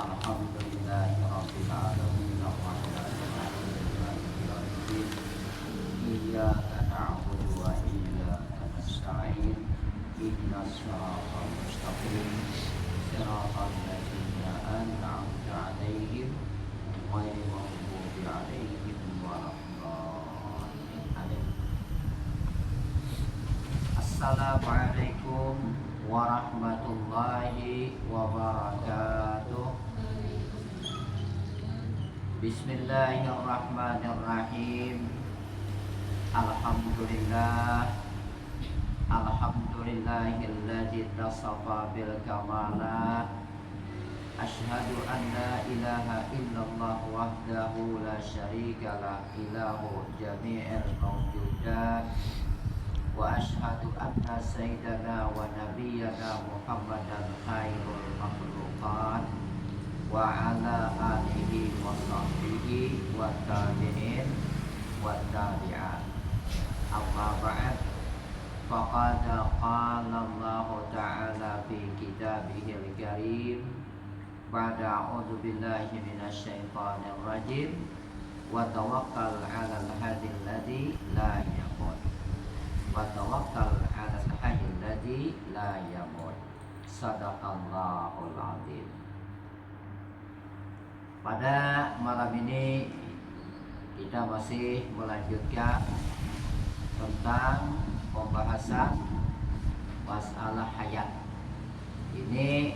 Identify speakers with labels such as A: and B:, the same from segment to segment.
A: Alhamdulillahirabbil alamin arrahmanir rahim maliki yaumiddin iyyaka na'budu wa iyyaka nasta'in ihdinas siratal mustaqim siratal ladzina an'amta 'alaihim ghairil maghdubi 'alaihim waladdallin. Amin. Assalamualaikum warahmatullahi wabarakatuh. Bismillahirrahmanirrahim. Alhamdulillahilladzi tasafa bil kamalat. Asyhadu an la ilaha illallah wahdahu la syarikalah ilahu jami'il mawjudat. Wa asyhadu anna sayyidana wa nabiyyana Muhammadan khairul makhluqat wa ala alihi wa sahbihi wa tabi'in wa tabi'at. Amma ba'd, faqad qala Allah ta'ala fi kitabihil karim ba'da a'udzu billahi minasy syaithanir rajim wa tawakkal 'alal hadil ladzi la yamut wa tawakkal 'alal hayyil ladzi la yamut. Shadaqallahul 'adzim. Pada malam ini kita masih melanjutkan tentang pembahasan masalah hayat. Ini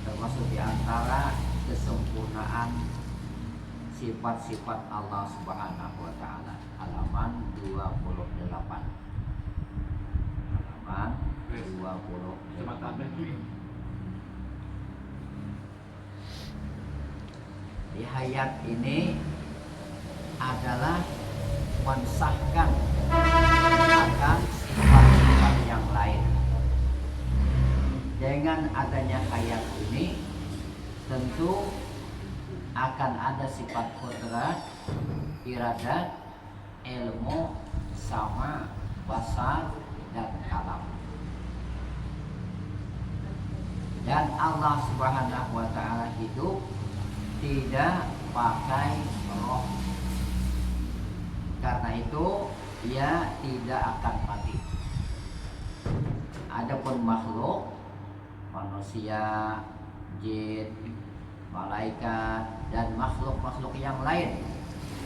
A: termasuk di antara kesempurnaan sifat-sifat Allah Subhanahu wa taala. Halaman 28. Halaman 28. Di hayat ini adalah mensahkan akan sifat-sifat yang lain. Dengan adanya hayat ini tentu akan ada sifat qudrat, iradat, ilmu, sama, basar, dan kalam. Dan Allah Subhanahu wa taala hidup tidak pakai roh. Karena itu ia tidak akan mati. Adapun makhluk, manusia, jin, malaikat, dan makhluk-makhluk yang lain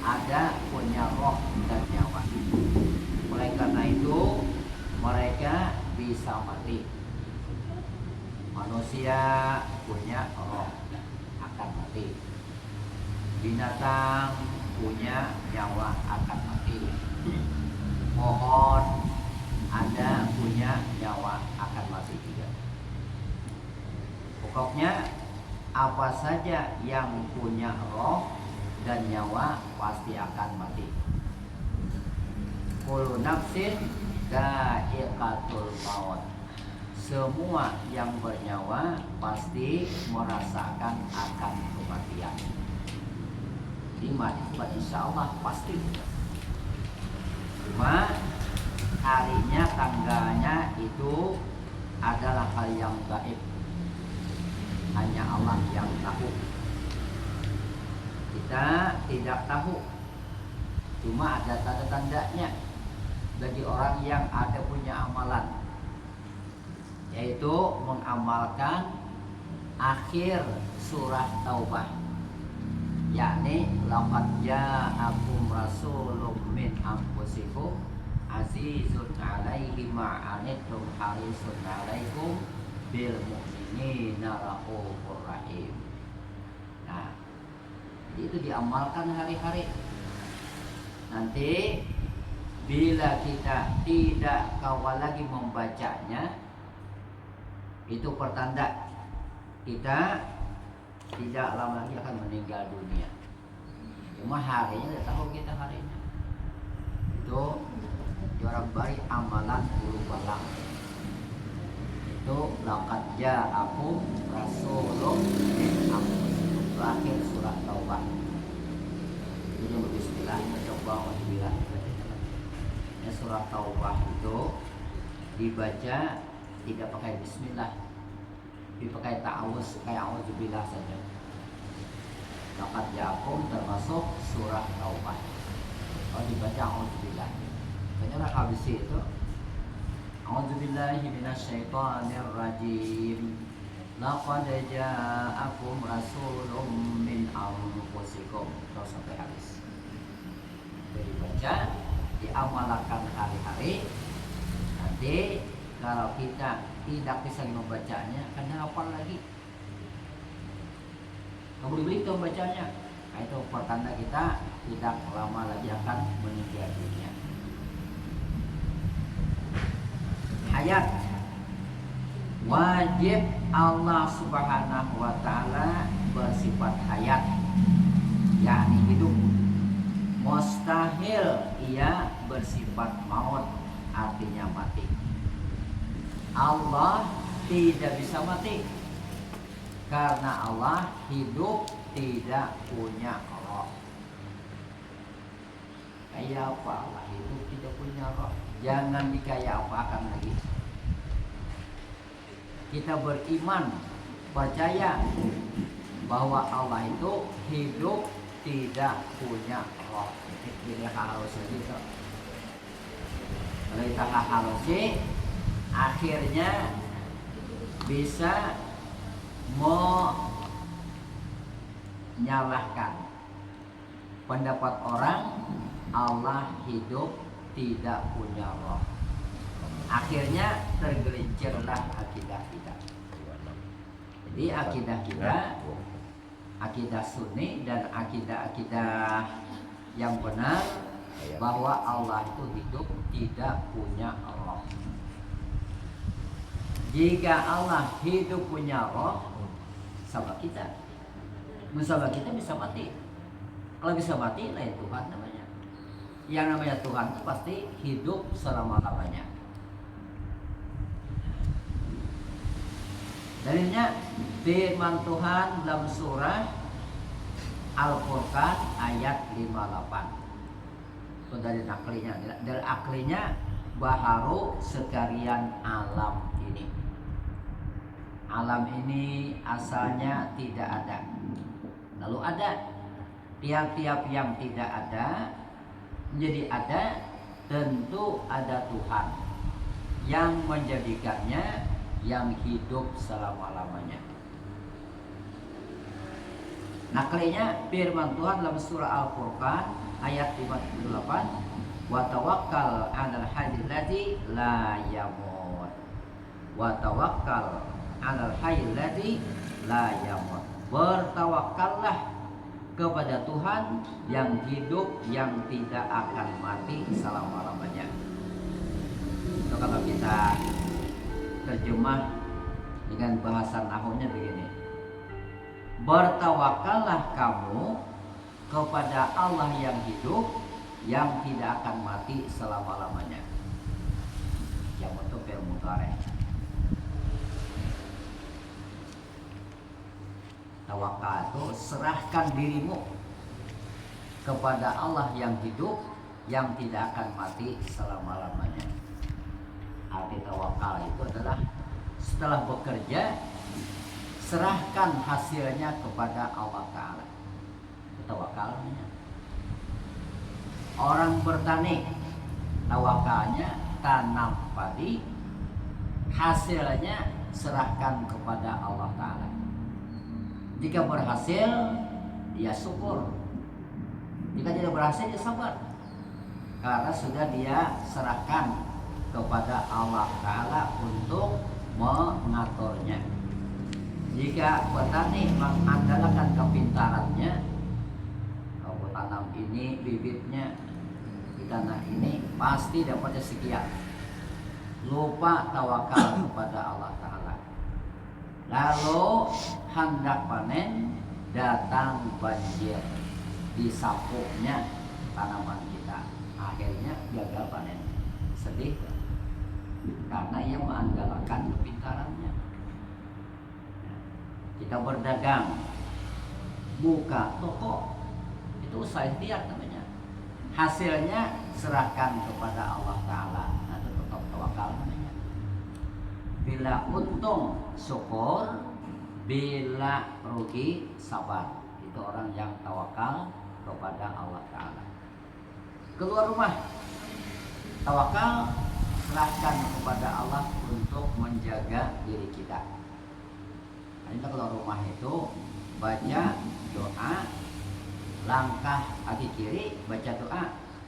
A: ada punya roh dan nyawa. Oleh karena itu mereka bisa mati. Manusia punya roh, akan mati. Binatang punya nyawa, akan mati. Pohon ada punya nyawa, akan mati juga. Pokoknya apa saja yang punya roh dan nyawa pasti akan mati. Kullu nafsin dha'iqatul maut. Semua yang bernyawa pasti merasakan akan kematian. Iman, insya Allah pasti. Cuma harinya, tanggalnya itu adalah hal yang gaib. Hanya Allah yang tahu. Kita tidak tahu. Cuma ada tanda-tandanya bagi orang yang ada punya amalan, yaitu mengamalkan akhir surah Taubah, yakni laqad ja'akum rasulun min anfusikum azizun 'alaihi ma 'anittum harisun 'alaikum bil mu'minina raufur rahim. Nah, itu diamalkan hari-hari. Nanti bila kita tidak kawal lagi membacanya, itu pertanda kita tidak lama lagi akan meninggal dunia. Cuma harinya tidak tahu kita harinya. Itu orang baik amalan guru balang. Itu laqad ja'akum rasulun min anfusikum. Akhir surat Taubah. Ini bismillah, coba bismillah. Ya, surat Taubah itu dibaca tidak pakai bismillah, dipakai ta'awuz, kayak auzubillah saja. laqad ja'akum termasuk surah Taubah. Kalau dibaca auzubillah. Ternyata habis itu auzubillahi minasyaitonir rajim. Laqad ja'akum rasulun min anfusikum. Terus sampai habis. Jadi baca, diamalkan hari-hari. Nanti kalau kita tidak bisa membacanya, karena hafal lagi. Kamu dibeli itu membacanya. Nah, itu pertanda kita tidak lama lagi akan meninggal dunia. Hayat wajib Allah Subhanahu wa ta'ala bersifat hayat, yakni hidup. Mustahil ia bersifat maut, artinya mati. Allah tidak bisa mati karena Allah hidup, tidak punya roh. Kayak apa Allah hidup tidak punya roh? Jangan dikaya apakan lagi. Kita beriman, percaya bahwa Allah itu hidup, tidak punya roh. Ini harus gitu. Kalau kita harus akhirnya bisa menyalahkan pendapat orang Allah hidup tidak punya roh. Akhirnya tergelincirlah akidah kita. Jadi akidah kita, akidah Sunni dan akidah yang benar bahwa Allah itu hidup, tidak punya roh. Jika Allah hidup punya roh, sama kita, sama kita bisa mati. Kalau bisa mati, lain Tuhan namanya. Yang namanya Tuhan itu pasti hidup selama-lamanya. Dalilnya firman Tuhan dalam surah Al-Furqan ayat 58. Itu dari aklinya. Dari aklinya baharu sekalian alam ini. Alam ini asalnya tidak ada, lalu ada. Tiap-tiap yang tidak ada menjadi ada, tentu ada Tuhan yang menjadikannya, yang hidup selama-lamanya. Naklinya firman Tuhan dalam surah Al-Furqan ayat 58, wa tawakkal 'alal hayyil ladzi la yamut. Wa tawakkal 'alal hayyil ladzi la yamut. Bertawakallah kepada Tuhan yang hidup, yang tidak akan mati selama-lamanya. Itu kalau kita terjemah dengan bahasa nahwunya begini. Bertawakallah kamu kepada Allah yang hidup, yang tidak akan mati selama-lamanya. Yang untuk fi'il mudhari'. Tawakal itu serahkan dirimu kepada Allah yang hidup, yang tidak akan mati selama-lamanya. Arti tawakal itu adalah setelah bekerja, serahkan hasilnya kepada Allah Ta'ala. Tawakal namanya. Orang bertani, tawakalnya tanam padi, hasilnya serahkan kepada Allah Ta'ala. Jika berhasil, dia syukur. Jika tidak berhasil, dia sabar. Karena sudah dia serahkan kepada Allah Ta'ala untuk mengaturnya. Jika petani mengandalkan kepintarannya, kalau tanam ini bibitnya di tanah ini pasti dapatnya sekian, lupa tawakal kepada Allah Ta'ala. Lalu hendak panen, datang banjir, disapunya tanaman kita, akhirnya gagal panen. Sedih karena ia mengandalkan kepintarannya. Kita berdagang, buka toko, itu usaha ikhtiar namanya. Hasilnya serahkan kepada Allah Ta'ala. Nah, itu tetap tawakal namanya. Bila untung syukur, bila rugi sabar. Itu itu orang yang tawakal kepada Allah Ta'ala. Keluar rumah, tawakal, serahkan kepada Allah untuk menjaga diri kita. Kita keluar rumah itu baca doa, langkah kaki kiri baca doa,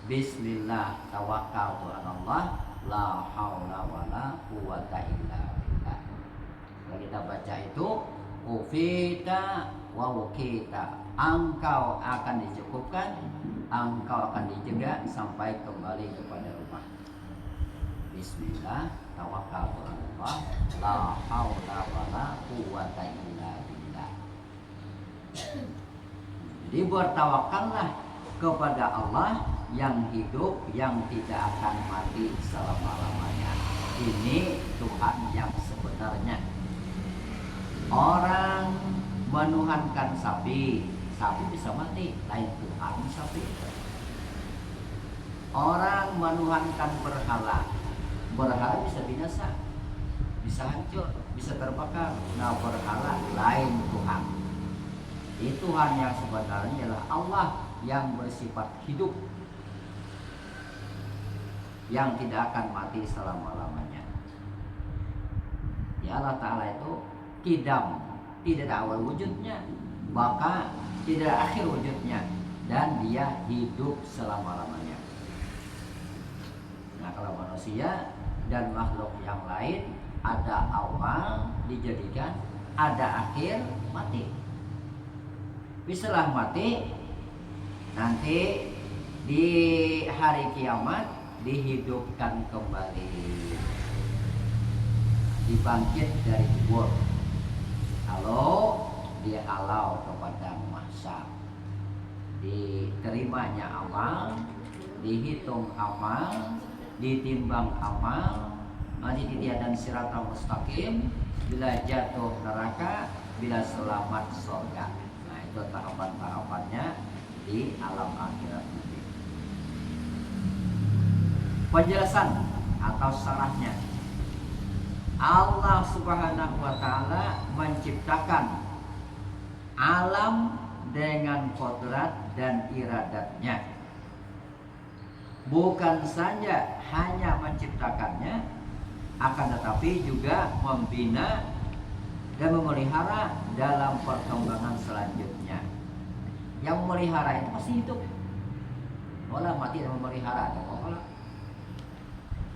A: Bismillah tawakkaltu 'alallah la haula wala quwata illa billah. Kalau kita baca itu ufita wa wukita, engkau akan dicukupkan, engkau akan dijaga sampai kembali kepada rumah. Bismillah tawakkaltu 'alallah la haula wala quwata illa billah. Jadi bertawakallah kepada Allah yang hidup, yang tidak akan mati selama-lamanya. Ini Tuhan yang sebenarnya. Orang menuhankan sapi, sapi bisa mati, lain Tuhan sapi. Orang menuhankan berhala, berhala bisa binasa, bisa hancur, bisa terbakar. Nah, berhala lain Tuhan. Tuhan yang sebenarnya adalah Allah yang bersifat hidup, yang tidak akan mati selama-lamanya. Ya, Allah Ta'ala itu kidam, tidak ada awal wujudnya, maka tidak ada akhir wujudnya, dan dia hidup selama-lamanya. Nah, kalau manusia dan makhluk yang lain ada awal dijadikan, ada akhir mati. Setelah mati, nanti di hari kiamat dihidupkan kembali, dibangkit dari kubur. Kalau dihalau kepada mahsyar, diterimanya amal, dihitung amal, ditimbang amal, nanti ditiadakan siratal mustaqim, bila jatuh neraka, bila selamat surga. Nah, itu tahapan-tahapannya di alam akhirat nanti. Penjelasan atau sarahnya, Allah Subhanahu wa Ta'ala menciptakan alam dengan kodrat dan iradatnya. Bukan saja hanya menciptakannya, akan tetapi juga membina dan memelihara dalam perkembangan selanjutnya. Yang memelihara itu pasti hidup. Olah mati dan memelihara ada olah.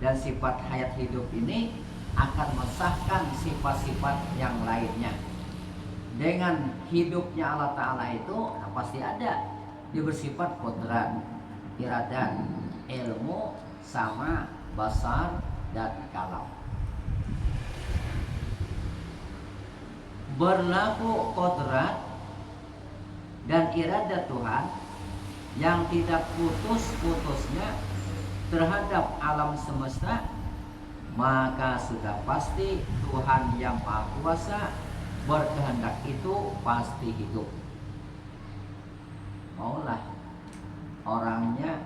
A: Dan sifat hayat hidup ini akan mensahkan sifat-sifat yang lainnya. Dengan hidupnya Allah Ta'ala itu pasti ada. Dia bersifat kodrat, iradat, ilmu, sama, basar, dan kalam. Berlaku kodrat dan iradat Tuhan yang tidak putus-putusnya terhadap alam semesta, maka sudah pasti Tuhan yang Maha Kuasa berkehendak itu pasti hidup. Maulah orangnya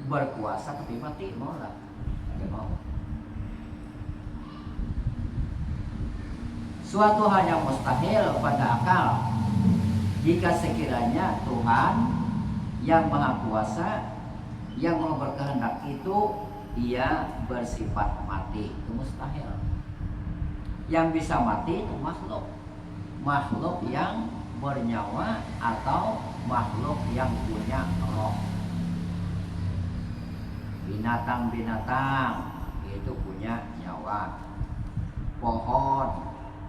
A: berkuasa tapi mati, maulah tidak mau. Suatu hal yang mustahil pada akal jika sekiranya Tuhan yang Maha Kuasa, yang mau berkehendak itu ia bersifat mati, itu mustahil. Yang bisa mati itu makhluk, makhluk yang bernyawa atau makhluk yang punya roh. Binatang-binatang itu punya nyawa, pohon,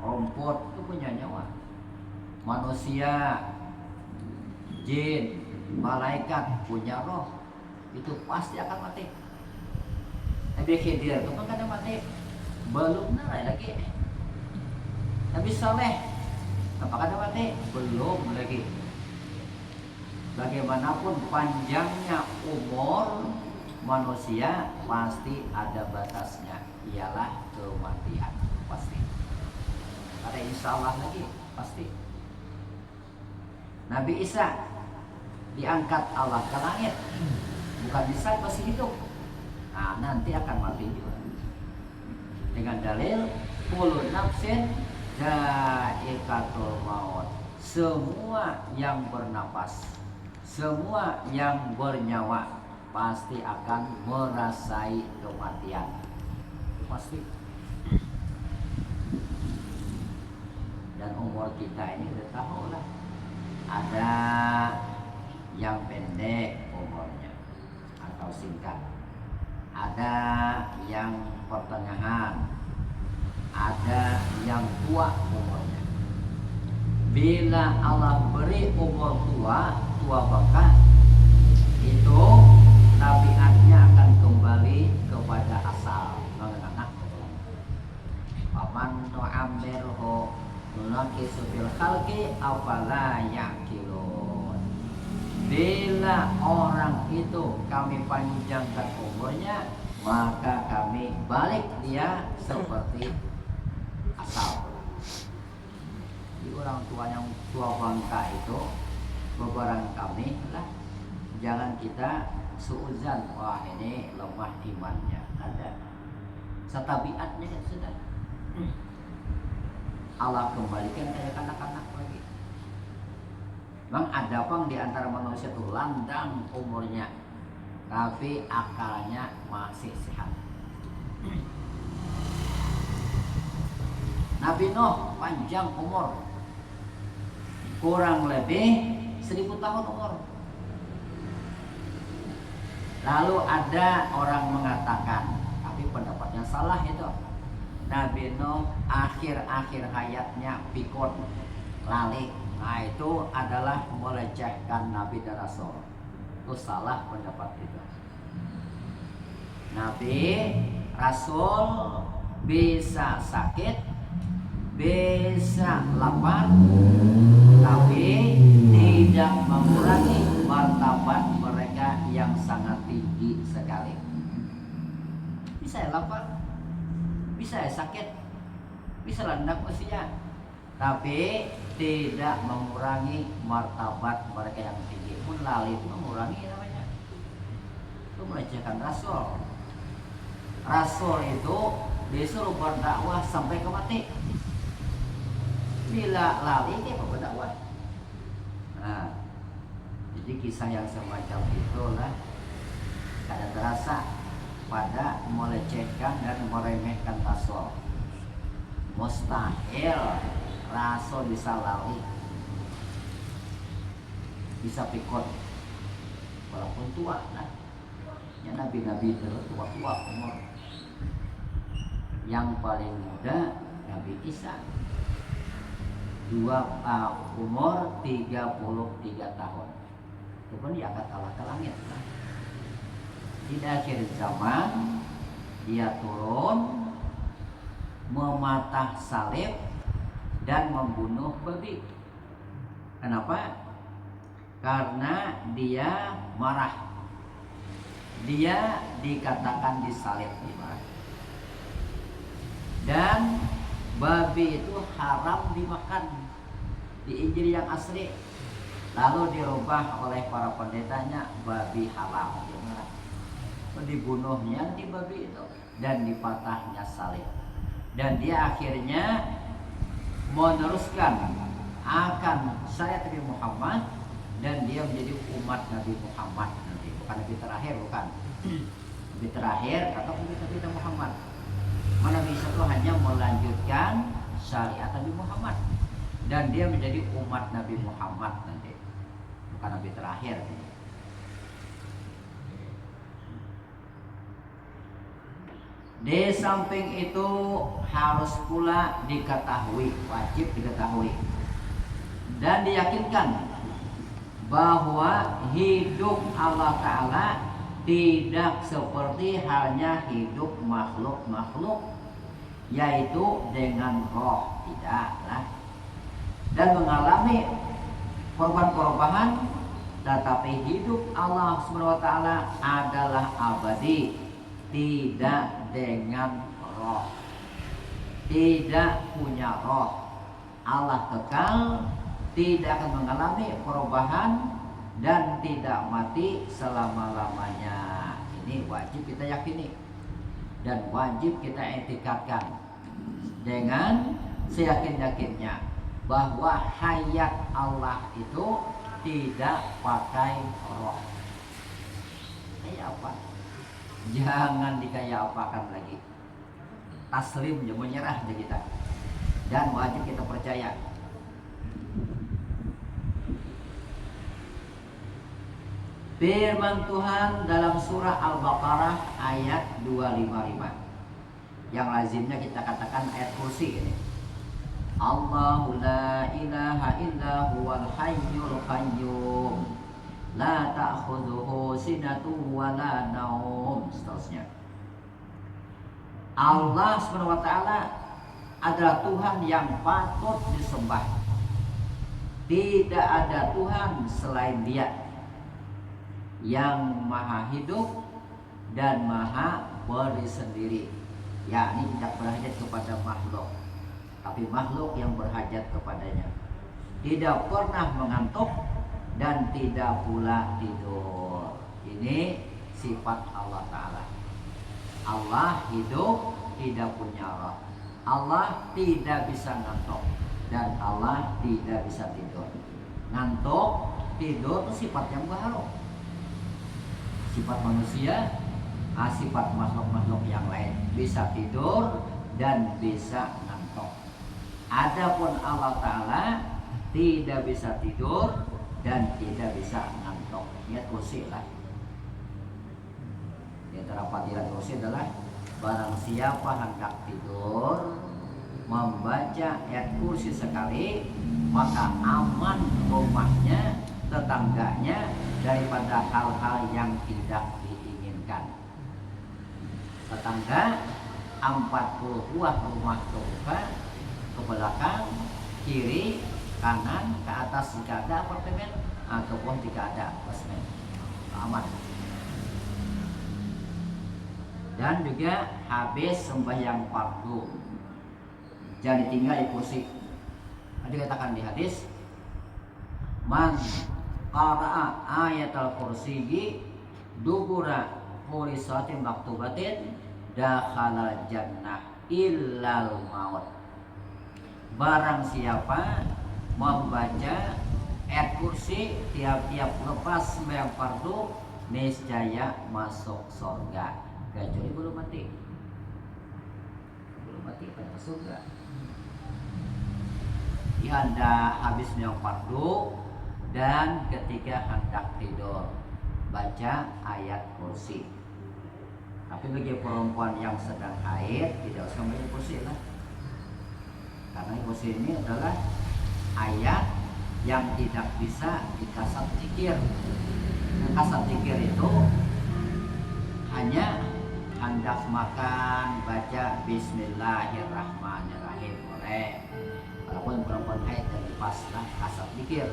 A: rumput itu punya nyawa, manusia, jin, malaikat punya roh, itu pasti akan mati. Nabi Khidir itu kan kada mati, belum narai lagi. Nabi Saleh apa kada mati, belum lagi. Bagaimanapun panjangnya umur manusia pasti ada batasnya, ialah kematian pasti. Ada insya Allah lagi pasti. Nabi Isa diangkat Allah ke langit, bukan bisa masih hidup. Nah, nanti akan mati juga. Dengan dalil kullu nafsin dha'iqatul maut. semua yang bernapas, semua yang bernyawa pasti akan merasai kematian. Pasti. Dan umur kita ini udah tahu lah. Ada yang pendek umurnya atau singkat, ada yang pertengahan, ada yang tua umurnya. Bila Allah beri umur tua bangka, itu tabiatnya akan kembali kepada asal menganak. Paman nu'ammirhu nunaqisu fil khalqi afala ya'qilun. Bila orang itu kami panjangkan umurnya, maka kami balik dia seperti asal. Jadi orang tua yang tua bangka itu beberapa kami lah, jangan kita suuzan, wah ini lemah imannya. Ada setabiatnya kan sudah. Allah kembalikan kayak anak-anak lagi. Memang ada pang di antara manusia itu landang umurnya, tapi akalnya masih sehat. Nabi Nuh panjang umur, kurang lebih 1000 tahun umur. Lalu ada orang mengatakan, tapi pendapatnya salah itu, Nabi Nuh akhir-akhir hayatnya pikun, lali. Nah itu adalah melecehkan Nabi dan Rasul. Itu salah pendapat itu. Nabi, Rasul bisa sakit, bisa lapar, tapi tidak mengurangi martabat mereka yang sangat tinggi sekali. Bisa lapar, bisa sakit, bisa landak usia, tapi tidak mengurangi martabat mereka yang tinggi. Pun lali itu mengurangi namanya. Itu melecehkan Rasul. Rasul itu disuruh berdakwah sampai ke mati. Bila lali dia berdakwah. Nah, jadi kisah yang semacam itulah kada terasa pada melecehkan dan meremehkan Rasul. Mustahil Rasul bisa lali, bisa pikun, walaupun tua lah. Ya nabi-nabi itu tua-tua umur. Yang paling muda Nabi Isa, umur 33 tahun. Itu pun diangkat Allah ke langit. Di akhir zaman dia turun, mematah salib dan membunuh babi. Kenapa? Karena dia marah. Dia dikatakan disalib, dan babi itu haram dimakan di Injil yang asli. Lalu dirubah oleh para pendetanya babi halal. Dibunuhnya di babi itu dan dipatahnya salib. Dan dia akhirnya meneruskan akan syariat Nabi Muhammad, dan dia menjadi umat Nabi Muhammad nanti. Bukan Nabi terakhir, bukan. Nabi terakhir atau Nabi Muhammad. Mana bisa itu hanya melanjutkan syariat Nabi Muhammad, dan dia menjadi umat Nabi Muhammad nanti. Bukan Nabi terakhir. Di samping itu harus pula diketahui, wajib diketahui dan diyakinkan bahwa hidup Allah Ta'ala tidak seperti halnya hidup makhluk-makhluk, yaitu dengan roh, tidaklah, dan mengalami korban-korbanan. Tetapi hidup Allah SWT adalah abadi, tidak dengan roh, tidak punya roh. Allah kekal, tidak akan mengalami perubahan, dan tidak mati selama-lamanya. Ini wajib kita yakini dan wajib kita etikatkan dengan seyakin-yakinnya. bahwa hayat Allah itu tidak pakai roh. Kayak apa? Jangan dikaya apakan lagi. Taslim, jangan menyerah aja kita. Dan wajib kita percaya. Firman Tuhan dalam surah Al-Baqarah ayat 255. Yang lazimnya kita katakan ayat kursi ini. Allahu la ilaha illa huwal hayyul qayyum la ta'khudhuhu sinatun wa la naum. Seterusnya. Allah Subhanahu wa taala adalah Tuhan yang patut disembah. Tidak ada Tuhan selain Dia yang maha hidup dan maha beri sendiri, yakni tidak berhajat kepada makhluk, tapi makhluk yang berhajat kepadanya. Tidak pernah mengantuk dan tidak pula tidur. Ini sifat Allah Ta'ala. Allah hidup, tidak punya roh. Allah tidak bisa ngantuk dan Allah tidak bisa tidur. Ngantuk, tidur itu sifat yang baru. Sifat manusia, sifat makhluk-makhluk yang lain bisa tidur dan bisa ngantuk. Adapun Allah Ta'ala tidak bisa tidur dan tidak bisa ngantuk. Lihat kursi lah. Di antara fadilah kursi adalah barang siapa hendak tidur membaca ayat kursi sekali, maka aman rumahnya, tetangganya daripada hal-hal yang tidak diinginkan. Tetangga 40 buah rumah terbuka, ke belakang, kiri, kanan, ke atas jika ada apartemen, ke bawah jika ada basement. Aman. Dan juga habis sembahyang fardu, jangan ditinggal di kursi. Dikatakan di hadis, man qara'a ayatul kursiyyi dubura furisatin maktubatin dakhala jannah illal maut. Barang siapa membaca ayat kursi tiap-tiap lepas sembahyang fardu, niscaya masuk surga, kecuali belum mati. Belum mati pada surga. Anda habis sembahyang fardu dan ketika hendak tidur baca ayat kursi. Tapi bagi perempuan yang sedang haid tidak usah baca kursi lah, karena kursi ini adalah ayat yang tidak bisa dikasat zikir. Kasat zikir itu hanya hendak makan baca Bismillahirrahmanirrahim boleh. Walaupun perempuan haid dan dipaslah kasat zikir.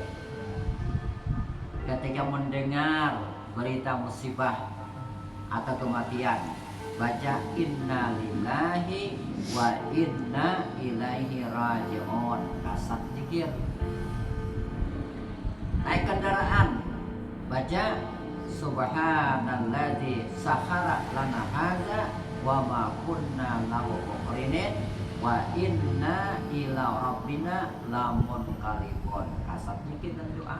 A: Ketika mendengar berita musibah atau kematian, baca inna lillahi wa inna ilaihi raji'un, kasat zikir. Naik kendaraan, baca subhanalladzi sakhara lana hadza wa ma kunna lahu muqrinin wa inna ila rabbina lamunqalibun, kasat zikir dan doa.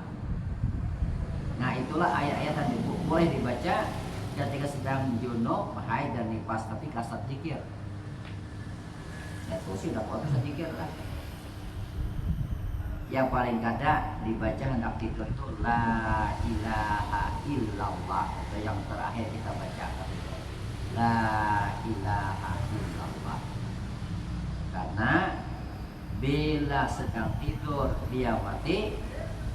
A: Nah, itulah ayat-ayat yang boleh dibaca ketika sedang junub, haid dan nifas, tapi kasat zikir. Ya kursi udah kuat kasat zikir lah. Yang paling kada dibaca hendak tidur itu la ilaha illallah. Itu yang terakhir kita baca. La ilaha illallah. Karena bila sedang tidur dia mati,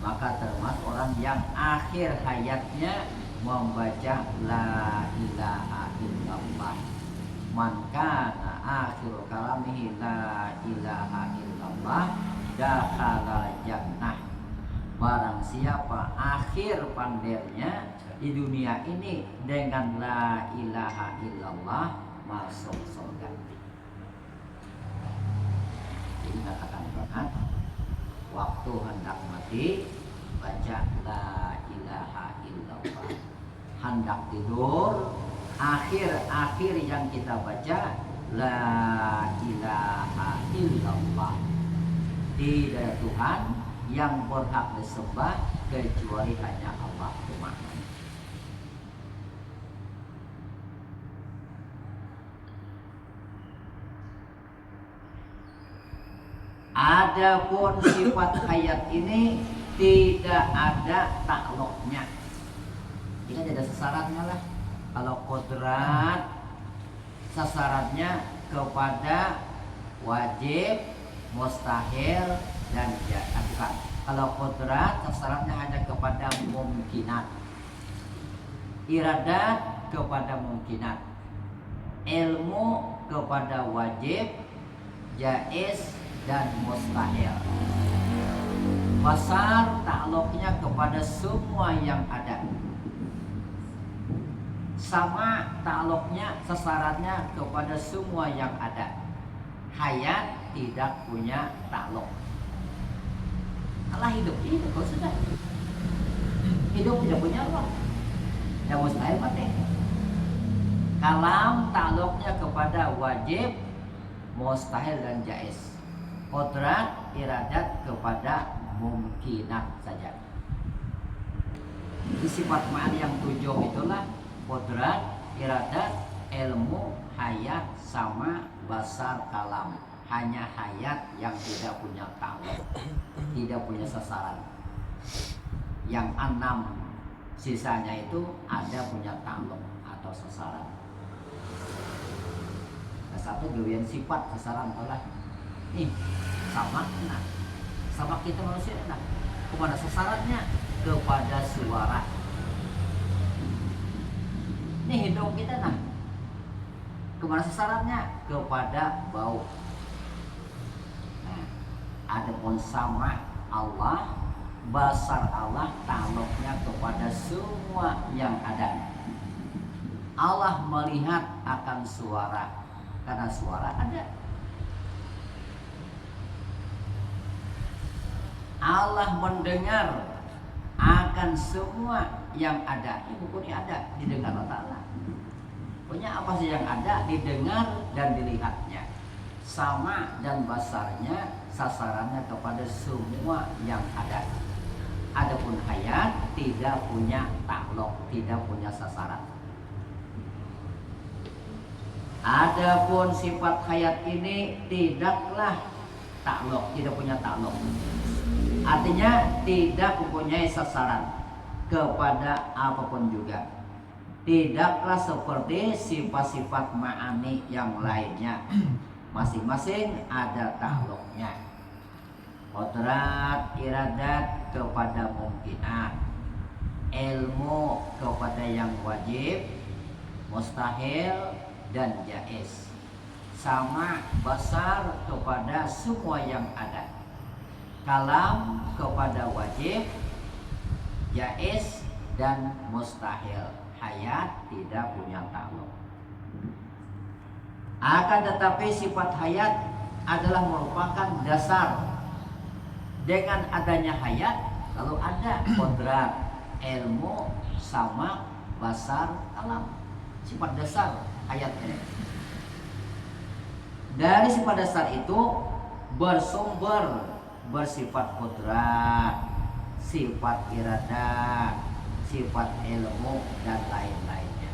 A: maka termasuk orang yang akhir hayatnya membaca la ilaha illallah. Man kana akhiru kalamihi la ilaha illallah dakhala jannah. Barang siapa akhir pandirnya di dunia ini dengan la ilaha illallah, masuk surga. Jadi katakan banget, waktu hendak mati baca la ilaha illallah. Hendak tidur, akhir yang kita baca la ilaha illallah. Tidak ada Tuhan yang berhak disembah kecuali hanya Allah Tuhan. Adapun sifat hayat ini tidak ada takluknya. Ini ada sasarannya lah. Kalau kodrat sasarannya kepada wajib, mustahil dan bukan. Kalau kodrat sasarannya hanya kepada mungkinat. Iradat kepada mungkinat. Ilmu kepada wajib, jaiz dan mustahil. Basar takluknya kepada semua yang ada. Sama takluknya sasarannya kepada semua yang ada. Hayat tidak punya takluk. Allah hidup kok sudah. Hidup tidak punya roh. Yang mustahil mati. Kalam takluknya kepada wajib, mustahil dan jaiz. Kodrat, iradat kepada mungkinat saja. Di sifat ma'ani yang 7 itulah kodrat, iradat, ilmu, hayat, sama, basar, kalam. Hanya hayat yang tidak punya takluk, tidak punya sasaran. Yang 6 sisanya itu ada punya takluk atau sasaran. Nah, satu gawian sifat sasaran adalah nih sama, nah sama kita manusia, nah kepada sasarannya kepada suara. Nih hidung kita, nah kemana sasarannya kepada bau. Nah, adapun sama Allah, basar Allah takluknya kepada semua yang ada. Allah melihat akan suara karena suara ada. Allah mendengar akan semua yang ada. Ini buku ini ada, didengar Allah. Pokoknya apa sih yang ada, didengar dan dilihatnya. Sama dan basarnya, sasarannya kepada semua yang ada. Adapun hayat tidak punya takluk, tidak punya sasaran. Adapun sifat hayat ini tidaklah takluk, tidak punya takluk. Artinya tidak mempunyai sasaran kepada apapun juga. Tidaklah seperti sifat-sifat ma'ani yang lainnya. Masing-masing ada takluknya. Kodrat, iradat kepada mungkinat. Ilmu kepada yang wajib, mustahil dan jaiz. Sama basar kepada semua yang ada. Kalam kepada wajib, jaiz dan mustahil. Hayat tidak punya takluk. Akan tetapi sifat hayat adalah merupakan dasar. Dengan adanya hayat lalu ada kodrat, ilmu, sama, basar, kalam. Sifat dasar hayat ini. Dari sifat dasar itu bersumber bersifat kodrat, sifat iradah, sifat ilmu dan lain-lainnya.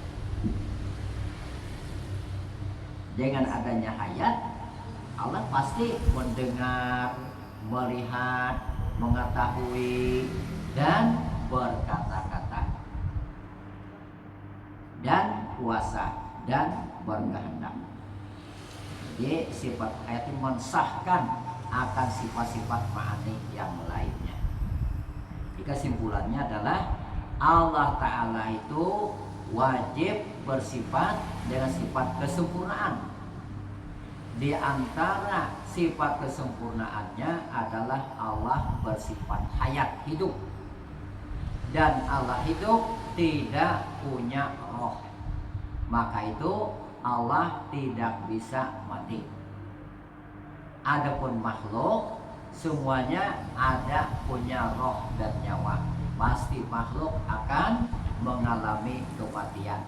A: Dengan adanya hayat, Allah pasti mendengar, melihat, mengetahui dan berkata-kata dan kuasa dan berkehendak. Jadi sifat hayat itu mensahkan akan sifat-sifat ma'ani yang lainnya. Kesimpulannya adalah Allah Ta'ala itu wajib bersifat dengan sifat kesempurnaan. Di antara sifat kesempurnaannya adalah Allah bersifat hayat, hidup. Dan Allah hidup tidak punya roh. Maka itu Allah tidak bisa mati. Adapun makhluk semuanya ada punya roh dan nyawa. Pasti makhluk akan mengalami kematian.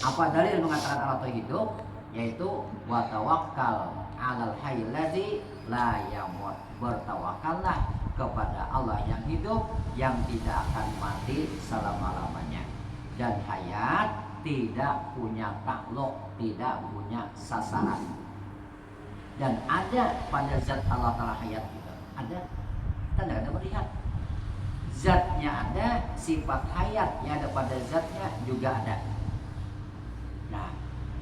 A: Apa dalil mengatakan Allah itu hidup? yaitu wa tawakkal 'alal hayyil ladzi la yamut. Bertawakallah kepada Allah yang hidup yang tidak akan mati selama-lamanya, dan hayat tidak punya takluk, tidak punya sasaran. Dan ada pada zat Allah Ta'ala hayat juga ada, kita tidak ada melihat zatnya, ada sifat hayat yang ada pada zatnya juga ada. Nah,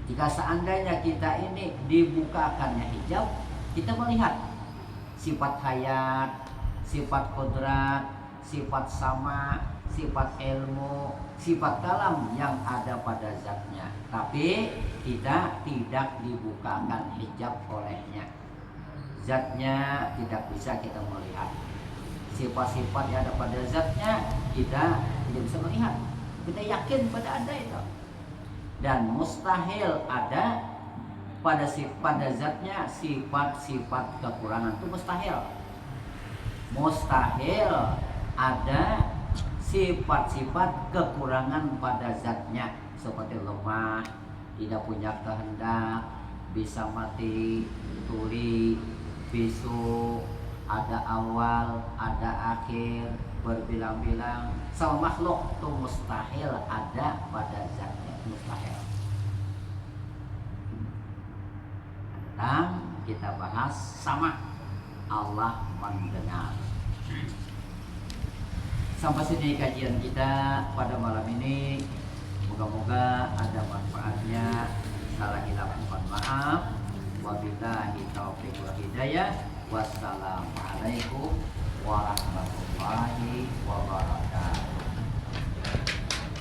A: jika seandainya kita ini dibukakannya hijab, kita melihat sifat hayat, sifat kodrat, sifat sama, sifat ilmu, sifat kalam yang ada pada zatnya. Tapi kita tidak dibukakan hijab olehnya. Zatnya tidak bisa kita melihat. Sifat-sifat yang ada pada zatnya kita tidak bisa melihat. Kita yakin pada ada itu. Dan mustahil ada pada zatnya sifat-sifat kekurangan, itu mustahil. Mustahil ada sifat-sifat kekurangan pada zatnya, seperti lemah, tidak punya kehendak, bisa mati, tuli, bisu, ada awal, ada akhir, berbilang-bilang. Sama makhluk itu mustahil ada pada zatnya, mustahil. Dan kita bahas sama Allah mendengar. Sampai sini kajian kita pada malam ini. Moga-moga ada manfaatnya. Salah hilaf mohon maaf. Wabillahi taufiq wal hidayah. Wassalamualaikum warahmatullahi wabarakatuh.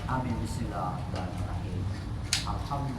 A: Amin. Bismillahirrahmanirrahim. Alhamdulillah.